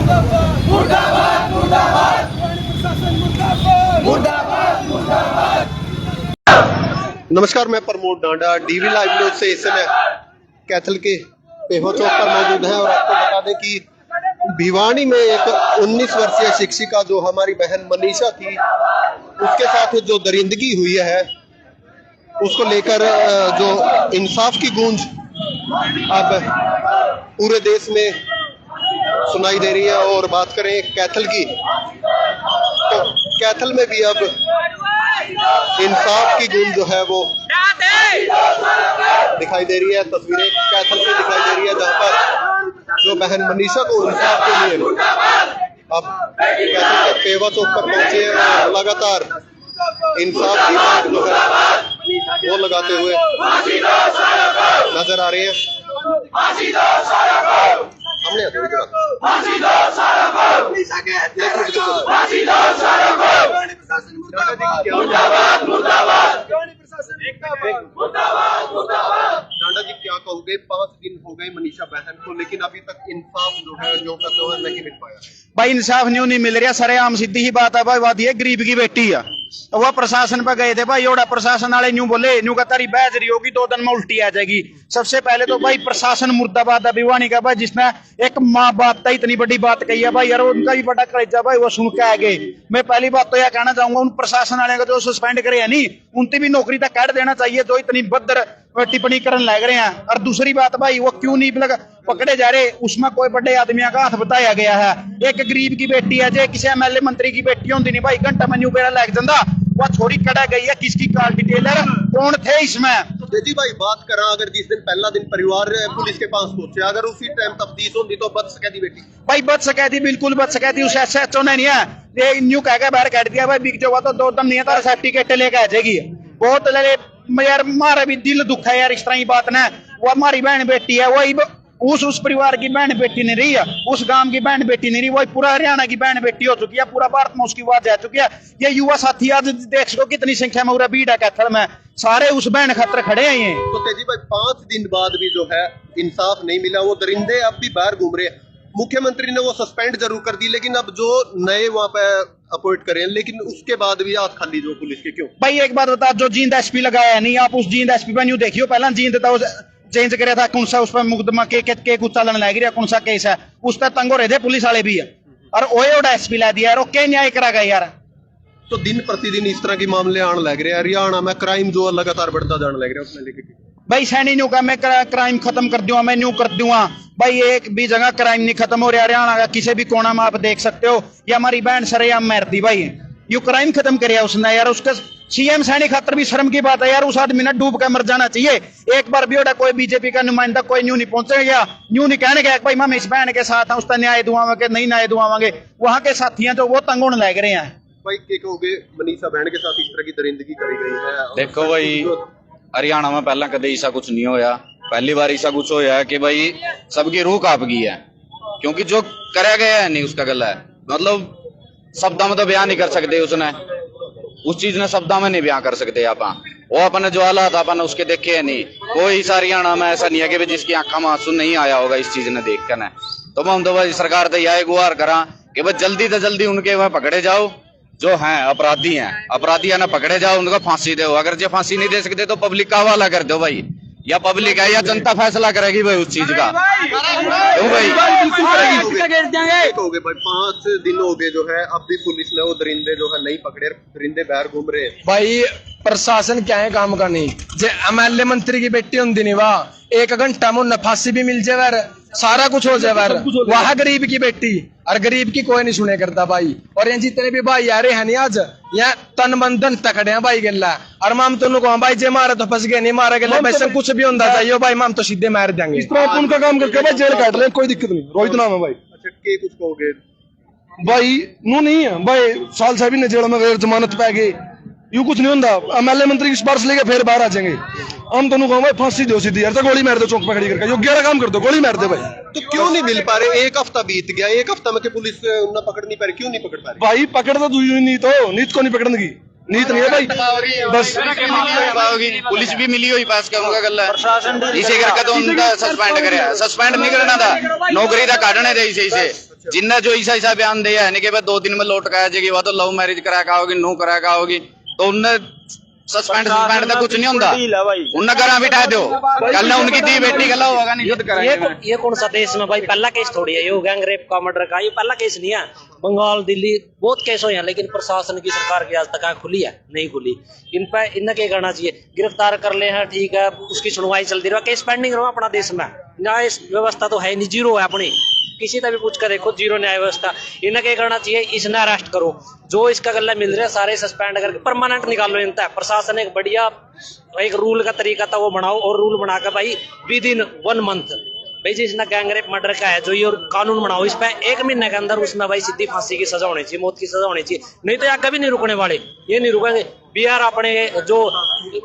मुर्दाबाद मुर्दाबाद प्रशासन मुर्दाबाद मुर्दाबाद। नमस्कार, मैं प्रमोद डांडा डीवी लाइव न्यूज से इस समय कैथल के पेहो चौक पर मौजूद हैं और आपको बता दें कि भिवानी में एक 19 वर्षीय शिक्षिका जो हमारी बहन मनीषा थी, उसके साथ जो दरिंदगी हुई है उसको लेकर जो इंसाफ की गूंज अब पूरे देश में सुनाई दे रही है। और बात करें कैथल की, तो कैथल में भी अब इंसाफ की गूंज जो है वो दिखाई दे रही है। तस्वीरें कैथल से दिखाई दे रही है जहां पर जो बहन मनीषा को इंसाफ के लिए अब कैथल के पेवा चौक पर पहुंचे और लगातार इंसाफ की मांग जो है वो लगाते हुए नजर आ रहे हैं। हमने डांडा जी क्या कहोगे, 5 दिन हो गए मनीषा बहन को, लेकिन अभी तक इंसाफ जो है जो करते हुए नहीं मिल पाया। भाई इंसाफ न्यू नहीं मिल रहा, सरेआम सीधी ही बात है भाई। बात ये गरीब की बेटी है, वह प्रशासन पे गए थे भाई, योड़ा प्रशासन वाले न्यू बोले न्यू का तारी बहस रही होगी 2 दिन में उल्टी आ जाएगी। सबसे पहले तो भाई प्रशासन मुर्दाबाद है भिवानी का भाई, जिसने एक माँ बाप था इतनी बड़ी बात कही है भाई यार, उनका भी बड़ा कलेजा भाई, वो सुन के आ गए। मैं पहली बात तो यह कहना चाहूंगा उन प्रशासन वाले को जो सस्पेंड करे है नहीं, उनकी भी नौकरी तक काट देना चाहिए जो इतनी भद्र टिप्पणी करने लग रहे हैं। और दूसरी बात भाई, वो क्यों नहीं पकड़े जा रहे, उसमें कोई बड़े आदमियों का हाथ बताया गया है। एक गरीब की बेटी है, जो किसी एमएलए मंत्री की बेटी होती नहीं भाई, घंटा में न्यू बेड़ा लग जाता। वह छोड़ी कड़ा गई है, किसकी कॉल डिटेलर कौन थे इसमें। तो जी भाई बात करा, अगर जिस दिन पहला दिन परिवार पुलिस के पास पहुंचे, अगर उसी टाइम तफ्तीश होती तो बच सके थी बेटी भाई, बच सके थी, बिल्कुल बच सके थी। उस एसएचओ ने नहीं है ये न्यू कह के बाहर काट दिया भाई, बिक जो तो 2 दिन नहीं है सेफ्टी किट लेके आ जाएगी। बहुत यार मारा भी दिल दुख है यार इस तरह की बात ना। वो हमारी बहन बेटी है, वही उस परिवार की बहन बेटी नहीं रही है, उस गांव की बहन बेटी नहीं रही, वही पूरा हरियाणा की बहन बेटी हो चुकी है, पूरा भारत में उसकी आवाज आ चुकी है। ये युवा साथी आज देख सको कितनी संख्या में उरा भीड़ है कैथल में, सारे उस बहन खतर खड़े हैं। ये तो तेजी भाई 5 दिन बाद भी जो है इंसाफ नहीं मिला, वो दरिंदे अब भी बाहर घूम रहे हैं। मुख्यमंत्री ने वो सस्पेंड जरूर कर दी, लेकिन अब जो नए वहां पे अपॉइंट करें, लेकिन उसके बाद भी हाथ खाली जो पुलिस के क्यों। भाई एक बात बता, जो जींद एसपी लगाया है नहीं, आप उस जींद एसपी पर न्यू देखियो, पहला जींद था चेंज करे था, कौन सा उस पर मुकदमा के कुछ चलन लग रहा, कौन सा केस है उस पर तंग हो रहे थे पुलिस वाले भी है, और ओड़ा एसपी ला दिया यार, क्या न्याय करा गया यार। तो दिन प्रतिदिन इस तरह के मामले आने लग रहे हैं हरियाणा में, क्राइम जो लगातार बढ़ता जाने लग रहा है, उसमें लेके भाई सैनी न्यू का मैं क्राइम खत्म कर दूंगा, मैं न्यू कर दूंगा भाई, एक भी जगह क्राइम नहीं खत्म हो रहा हरियाणा का, किसी भी कोना में आप देख सकते हो। ये हमारी बहन सरेआम मारती भाई, यू क्राइम खत्म करिया उसने यार। उसका सीएम सैनी खातर भी शर्म की बात है यार, उस आदमी ने डूब कर मर जाना चाहिए। एक बार भी होता कोई बीजेपी का नुमाइंदा कोई न्यू नहीं पहुंचेगा, न्यू नहीं कहने गया भाई मैं इस बहन के साथ हूं, उसका न्याय दुआवांगे नहीं न्याय दुआवांगे, वहां के साथियां जो वो तंग होने लग रहे हैं। भाई क्या कहोगे, मनीषा बहन के साथ इस तरह की दरिंदगी करी गई है। देखो भाई हरियाणा में पहला कदे ऐसा कुछ नहीं होया, पहली बार ऐसा कुछ होया है कि भाई सबकी रूह कांप गई है, क्योंकि जो करा गया है नहीं उसका गला है, मतलब शब्दों में तो बयान नहीं कर सकते, उसने उस चीज ने शब्दों में नहीं बयान कर सकते। आप वो अपने जो हालात अपन उसके देखे है नहीं, कोई इस हरियाणा में ऐसा नहीं है कि जिसकी आंखों में आंसू नहीं आया होगा इस चीज ने देख कर। तो हम तो भाई सरकार तो यह गुहार करा कि भाई जल्दी से जल्दी उनके वह पकड़े जाओ, जो हैं अपराधी हैं, अपराधी है ना पकड़े जाओ, उनको फांसी दो। अगर जो फांसी नहीं दे सकते तो पब्लिक का हवाला कर दो भाई, या पब्लिक है या जनता फैसला करेगी भाई उस चीज का। तो भाई 5 दिन हो गए जो है, अब भी पुलिस ने वो दरिंदे जो है नहीं पकड़े, दरिंदे बाहर घूम रहे हैं। भाई प्रशासन क्या है काम का नहीं, जे एमएलए मंत्री की बेटी होती नहीं वाह 1 घंटा में उन्हें फांसी भी मिल जाए, सारा कुछ हो जाए, वह गरीब की बेटी, और गरीब की कोई नहीं सुने करता भाई। और ये जितने भी भाई यार है नहीं आज यहाँ तन मन धन तकड़े हैं भाई गला, और माम तो भाई जे मारे तो फंस गए, नहीं मारा गया वैसे कुछ भी होता चाहिए भाई, माम तो सीधे मार देंगे। इस तरह उनका काम करके भाई जेल काट रहे, कोई दिक्कत नहीं। रोहित नाम है भाई। अच्छा के कुछ कहोगे भाई नू नहीं है भाई, साल साहब ने जेल में गैर जमानत पै गई, यूं कुछ नहीं होता। एमएलए मंत्री इस बार से लेके फिर बाहर आ जाएंगे। हम तो भाई फांसी दो सीधी यार, तो गोली मार दो चौक पे खड़ी करके, योग्य काम कर दो, गोली मार दे भाई। तो क्यों नहीं मिल पा रहे, 1 हफ्ता बीत गया, 1 हफ्ता में पुलिस ना पकड़ नहीं पा रही, क्यों नहीं पकड़ पा रही भाई? पकड़ तो दुई नहीं तो नीत को नहीं पकड़ने की नीत नहीं है भाई, बस पुलिस भी मिली हुई पास का उनका गल्ला इसे करके तो उनका सस्पेंड करे, सस्पेंड नहीं करना था, नौकरी का काटने थे इसे जिनने जो ऐसा ऐसा बयान दिया है नहीं कि भाई 2 दिन में लौट के आ जाएगी, वह तो लव मैरिज करा के आओगी, नू करा के आओगी, तो उनने सस्पेंड तो कुछ नहीं होता, उनने घर बिठा दो, कल उनकी दी बेटी गला होगा नहीं युद्ध कराएंगे। ये कौन सा देश में भाई पहला केस थोड़ी है, ये गैंग रेप का मर्डर का ये पहला केस नहीं है। बंगाल दिल्ली बहुत केस हो, लेकिन प्रशासन की सरकार की आज तक आँख खुली है नहीं खुली। इन पे इन्हें क्या करना चाहिए, गिरफ्तार कर ले हैं ठीक है, उसकी सुनवाई चलती रहा, केस पेंडिंग रहो अपना देश में। न्याय व्यवस्था तो है नहीं, जीरो है अपनी, किसी का भी पूछ कर देखो जीरो न्याय व्यवस्था। इन्हें क्या करना चाहिए, इसने अरेस्ट करो, जो इसका गला मिल रहा है सारे सस्पेंड करके परमानेंट निकालो इनका। प्रशासन एक बढ़िया एक रूल का तरीका था वो बनाओ, और रूल बनाकर भाई विद इन 1 मंथ भाई जिसने गैंग रेप मर्डर का है जो ये कानून बनाओ, इस पे 1 महीने के अंदर उसमें भाई सीधी फांसी की सजा होनी चाहिए, मौत की सजा होनी चाहिए, नहीं तो यहाँ कभी नहीं रुकने वाले, ये नहीं रुकेंगे। बिहार अपने जो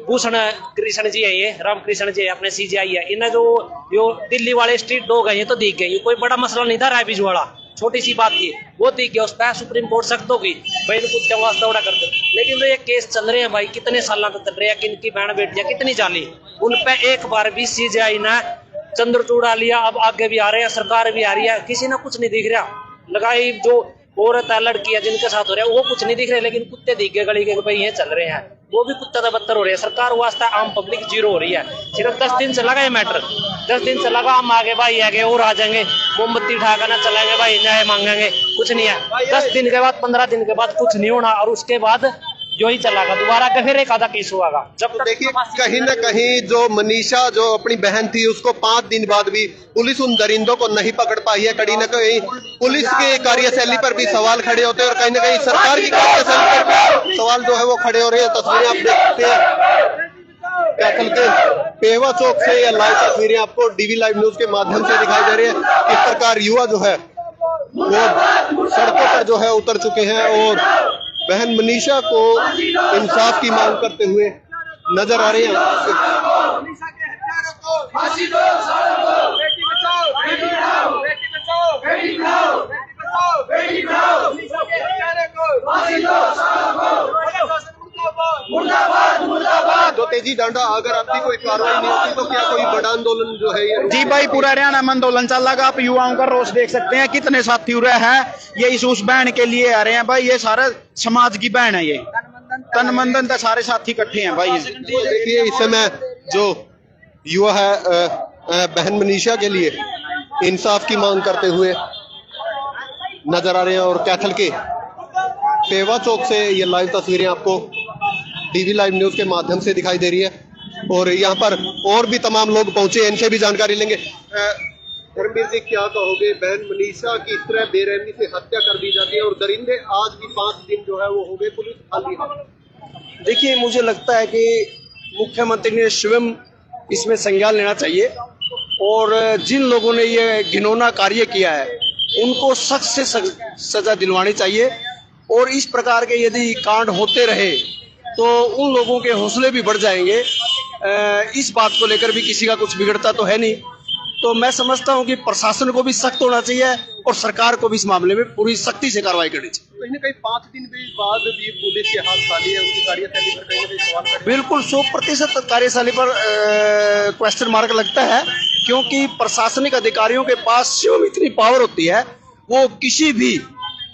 भूषण कृष्ण जी है, ये राम कृष्ण जी है अपने CGI है, इन्हें जो दिल्ली वाले स्ट्रीट डॉग है ये तो दिख गए, कोई बड़ा मसला नहीं था रायबीज वाला, छोटी सी बात थी वो दिख गया, उस पर सुप्रीम कोर्ट सख्त होगी भाई कुछ क्या वास्ता उड़ा कर दो। लेकिन तो ये केस चल रहे हैं भाई कितने साल तक चल रहे हैं, किनकी बहन बेटियां कितनी जाली, उन पे एक बार भी CGI ने चंद्रचूड़ आ लिया, अब आगे भी आ रहे हैं, सरकार भी आ रही है, किसी ने कुछ नहीं दिख रहा। लगाई जो औरत है लड़की है जिनके साथ हो रहा है वो कुछ नहीं दिख रहे, लेकिन कुत्ते दिख गए गली के भाई ये चल रहे हैं, वो भी कुत्ता बदतर हो रहे हैं। सरकार वास्ता आम पब्लिक जीरो हो रही है। सिर्फ 10 दिन से लगा ये मैटर, 10 दिन से लगा, हम आगे भाई आगे और आ जाएंगे, मोमबत्ती उठाकर ना चलेंगे भाई, न्याय मांगेंगे, कुछ नहीं है। 10 दिन के बाद 15 दिन के बाद कुछ नहीं होना, और उसके बाद जो ही चलागा दोबारा का फिर एक आधा केस हुआ। जब तक देखिए कहीं ना कहीं जो मनीषा जो अपनी बहन थी उसको 5 दिन बाद भी पुलिस उन दरिंदों को नहीं पकड़ पाई है। कहीं ना कहीं पुलिस की कार्यशैली पर भी सवाल खड़े होते हैं, और कहीं ना कहीं सरकार की कार्यशैली पर भी सवाल जो है वो खड़े हो रहे हैं। तस्वीरें आप देखते हैं कैथल के पेहवा चौक से, या लाइव तस्वीरें आपको DV लाइव न्यूज के माध्यम से दिखाई दे रही है। इस प्रकार युवा जो है वो सड़कों पर जो है उतर चुके हैं और बहन मनीषा को इंसाफ की मांग करते हुए नजर आ रहे हैं। फांसी दो सालों को, बेटी बचाओ बेटी पढ़ाओ, बेटी बचाओ बेटी पढ़ाओ, बेटी बचाओ बेटी पढ़ाओ, फांसी दो सालों को, मुर्दाबाद मुर्दाबाद। तो तेजी डांडा अगर आपकी कोई कार्रवाई नहीं होती तो क्या कोई बड़ा आंदोलन जो है ये? जी भाई पूरा हरियाणा में आंदोलन चल रहा है। आप युवाओं का रोष देख सकते हैं, कितने साथी उड़े हैं, ये इस उस बहन के लिए आ रहे हैं भाई, ये सारा समाज की बहन है, ये तन मन धन सारे साथी इकट्ठे हैं भाई। तो देखिए इस समय जो युवा है बहन मनीषा के लिए इंसाफ की मांग करते हुए नजर आ रहे हैं, और कैथल के पेवा चौक से ये लाइव तस्वीरें आपको DV लाइव न्यूज के माध्यम से दिखाई दे रही है। और यहाँ पर और भी तमाम लोग पहुंचे, इनसे भी जानकारी लेंगे। धर्मवीर जी क्या कहोगे, बहन मनीषा की इस तरह बेरहमी से हत्या कर दी जाती है और दरिंदे आज भी 5 दिन जो है वो हो गए, पुलिस खाली है। देखिए मुझे लगता है कि मुख्यमंत्री ने स्वयं इसमें संज्ञान लेना चाहिए, और जिन लोगों ने ये घिनौना कार्य किया है उनको सख्त से सजा दिलवानी चाहिए। और इस प्रकार के यदि कांड होते रहे तो उन लोगों के हौसले भी बढ़ जाएंगे। इस बात को लेकर भी किसी का कुछ बिगड़ता तो है नहीं, तो मैं समझता हूं कि प्रशासन को भी सख्त होना चाहिए और सरकार को भी इस मामले में पूरी सख्ती से कार्रवाई करनी चाहिए। कहीं ना कहीं 5 दिन भी बाद भी पुलिस के हाथ खाली है, उनकी कार्यशैली पर कहीं ना कहीं सवाल खड़े। बिल्कुल 100% कार्यशैली पर क्वेश्चन मार्क लगता है, क्योंकि प्रशासनिक अधिकारियों के पास स्वयं इतनी पावर होती है, वो किसी भी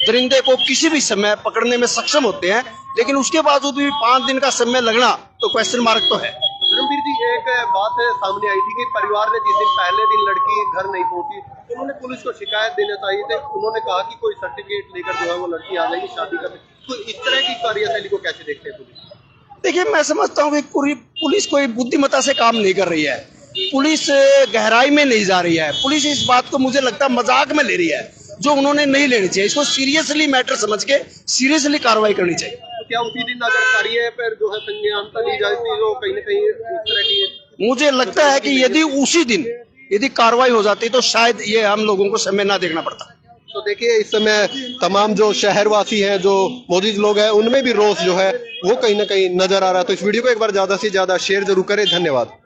दरिंदे को किसी भी समय पकड़ने में सक्षम होते हैं, लेकिन उसके बावजूद भी 5 दिन का समय लगना तो क्वेश्चन मार्क तो है। धर्मवीर जी एक बात सामने आई थी कि परिवार ने जिस दिन पहले दिन लड़की घर नहीं पहुंची तो उन्होंने पुलिस को शिकायत देना चाहिए थे, उन्होंने कहा कि कोई सर्टिफिकेट लेकर जो है वो लड़की आ जाएगी शादी करने। तो इस तरह की कार्यशैली को कैसे देखते हैं पुलिस? देखिए मैं समझता हूँ कि पुलिस कोई बुद्धिमत्ता से काम नहीं कर रही है, पुलिस गहराई में नहीं जा रही है, पुलिस इस बात को मुझे लगता है मजाक में ले रही है, जो उन्होंने नहीं लेनी चाहिए। इसको सीरियसली मैटर समझ के सीरियसली कार्रवाई करनी चाहिए। तो क्या उसी दिन अगर कार्य पर जो है संज्ञानता ली जाती तो कहीं ना कहीं इस तरह की? मुझे लगता है कि यदि उसी दिन यदि कार्रवाई हो जाती तो शायद ये हम लोगों को समय ना देखना पड़ता। तो देखिए इस समय तमाम जो शहरवासी हैं, जो मौजूद लोग हैं, उनमें भी रोष जो है वो कहीं ना कहीं नजर आ रहा है। तो इस वीडियो को एक बार ज्यादा से ज्यादा शेयर जरूर करें। धन्यवाद।